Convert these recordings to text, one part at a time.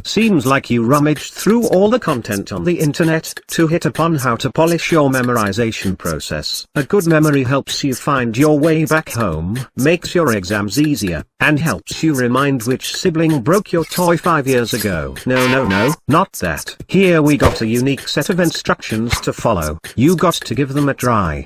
Seems like you rummaged through all the content on the internet to hit upon how to polish your memorization process. A good memory helps you find your way back home, makes your exams easier, and helps you remind which sibling broke your toy 5 years ago. No, not that. Here we got a unique set of instructions to follow. You got to give them a try.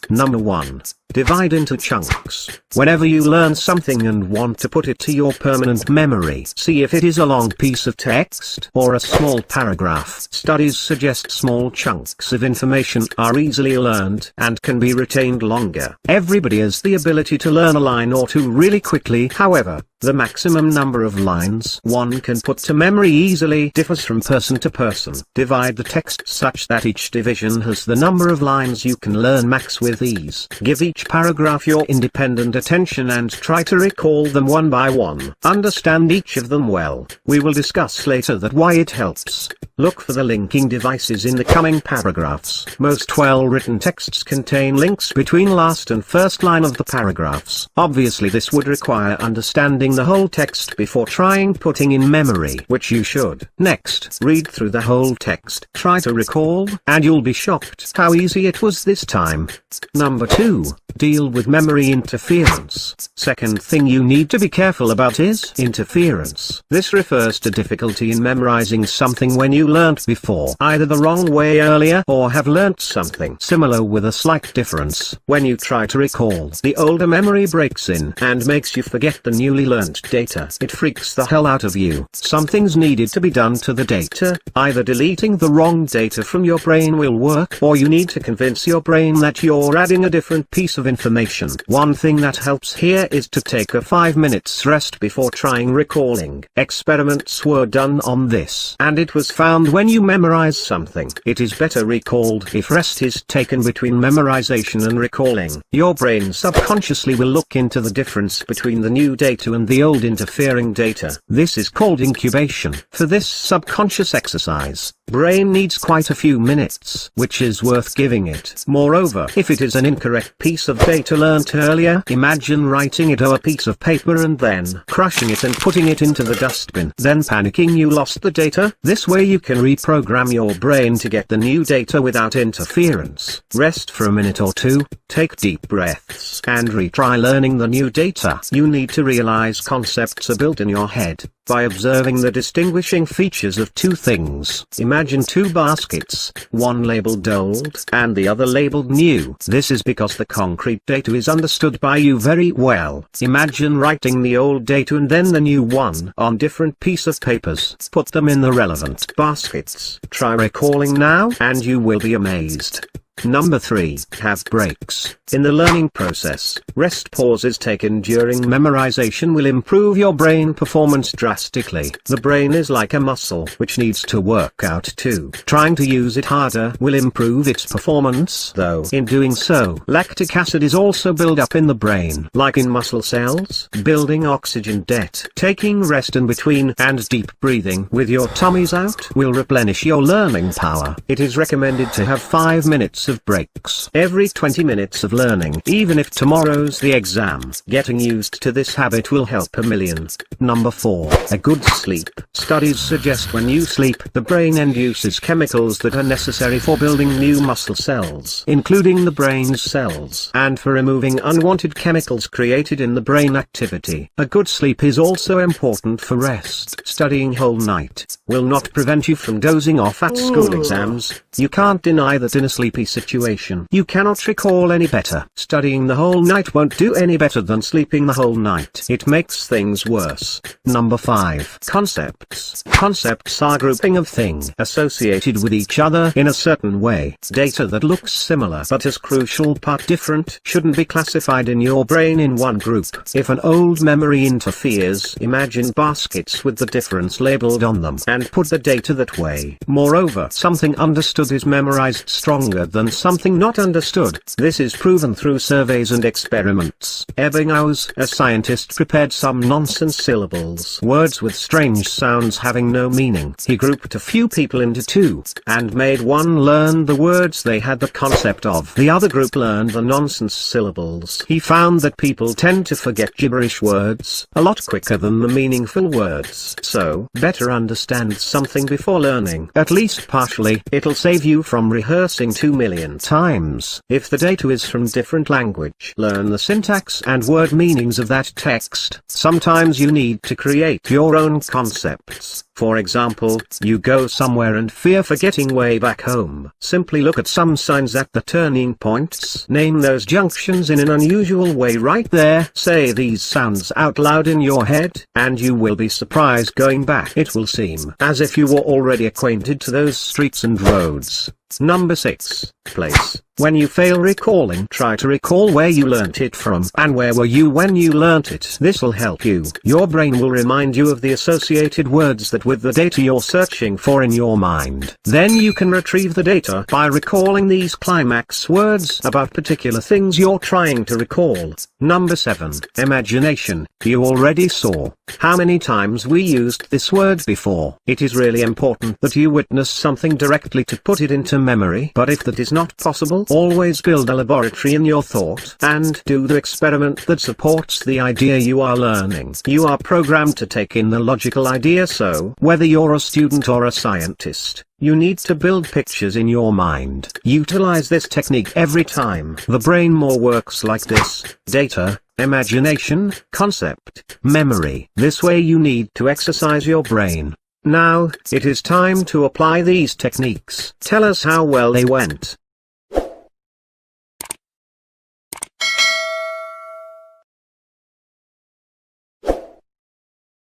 Number 1. Divide into chunks. Whenever you learn something and want to put it to your permanent memory, see if it is a long piece of text or a small paragraph. Studies suggest small chunks of information are easily learned and can be retained longer. Everybody has the ability to learn a line or two really quickly. However, the maximum number of lines one can put to memory easily differs from person to person. Divide the text such that each division has the number of lines you can learn max with ease. Give each paragraph your independent attention and try to recall them one by one. Understand each of them well. We will discuss later that why it helps. Look for the linking devices in the coming paragraphs. Most well-written texts contain links between last and first line of the paragraphs. Obviously this would require understanding the whole text before trying putting in memory, which you should. Next, read through the whole text. Try to recall, and you'll be shocked how easy it was this time. Number 2. Deal with memory interference. Second thing you need to be careful about is interference. This refers to difficulty in memorizing something when you learnt before either the wrong way earlier or have learnt something similar with a slight difference. When you try to recall, the older memory breaks in and makes you forget the newly learnt data. It freaks the hell out of you. Something's needed to be done to the data. Either deleting the wrong data from your brain will work, or you need to convince your brain that you're adding a different piece of information. One thing that helps here is to take a 5 minutes rest before trying recalling. Experiments were done on this, and it was found when you memorize something, it is better recalled if rest is taken between memorization and recalling. Your brain subconsciously will look into the difference between the new data and the old interfering data. This is called incubation. For this subconscious exercise, brain needs quite a few minutes, which is worth giving it. Moreover, if it is an incorrect piece of data learnt earlier, imagine writing it on a piece of paper and then crushing it and putting it into the dustbin, then panicking you lost the data. This way you can reprogram your brain to get the new data without interference. Rest for a minute or two, take deep breaths, and retry learning the new data. You need to realize concepts are built in your head by observing the distinguishing features of two things. Imagine two baskets, one labeled old and the other labeled new. This is because the concrete data is understood by you very well. Imagine writing the old data and then the new one on different pieces of papers. Put them in the relevant baskets. Try recalling now, and you will be amazed. Number 3. Have breaks. In the learning process, rest pauses taken during memorization will improve your brain performance drastically. The brain is like a muscle which needs to work out too. Trying to use it harder will improve its performance, though in doing so, lactic acid is also built up in the brain, like in muscle cells, building oxygen debt. Taking rest in between and deep breathing with your tummies out will replenish your learning power. It is recommended to have 5 minutes of breaks every 20 minutes of learning, even if tomorrow's the exam. Getting used to this habit will help a million. Number 4. A good sleep. Studies suggest when you sleep, the brain induces chemicals that are necessary for building new muscle cells, including the brain's cells, and for removing unwanted chemicals created in the brain activity. A good sleep is also important for rest. Studying whole night will not prevent you from dozing off at school exams. You can't deny that in a sleepy situation you cannot recall any better. Studying the whole night won't do any better than sleeping the whole night. It makes things worse. Number 5. Concepts. Concepts are grouping of things associated with each other in a certain way. Data that looks similar but is crucial but different shouldn't be classified in your brain in one group. If an old memory interferes, imagine baskets with the difference labeled on them and put the data that way. Moreover, something understood is memorized stronger than learn something not understood. This is proven through surveys and experiments. Ebbinghaus, a scientist, prepared some nonsense syllables, words with strange sounds having no meaning. He grouped a few people into two, and made one learn the words they had the concept of. The other group learned the nonsense syllables. He found that people tend to forget gibberish words a lot quicker than the meaningful words. So, better understand something before learning, at least partially. It'll save you from rehearsing 2,000,000 times. If the data is from different language, learn the syntax and word meanings of that text. Sometimes you need to create your own concepts. For example, you go somewhere and fear forgetting way back home. Simply look at some signs at the turning points. Name those junctions in an unusual way right there. Say these sounds out loud in your head, and you will be surprised going back. It will seem as if you were already acquainted to those streets and roads. Number 6. Place. When you fail recalling, try to recall where you learnt it from, and where were you when you learnt it. This will help you. Your brain will remind you of the associated words that with the data you're searching for in your mind. Then you can retrieve the data by recalling these climax words about particular things you're trying to recall. Number 7. Imagination. You already saw how many times we used this word before. It is really important that you witness something directly to put it into memory, but if that is not possible, always build a laboratory in your thought and do the experiment that supports the idea you are learning. You are programmed to take in the logical idea, so whether you're a student or a scientist, you need to build pictures in your mind. Utilize this technique every time. The brain more works like this: data, imagination, concept, memory. This way you need to exercise your brain. Now, it is time to apply these techniques. Tell us how well they went.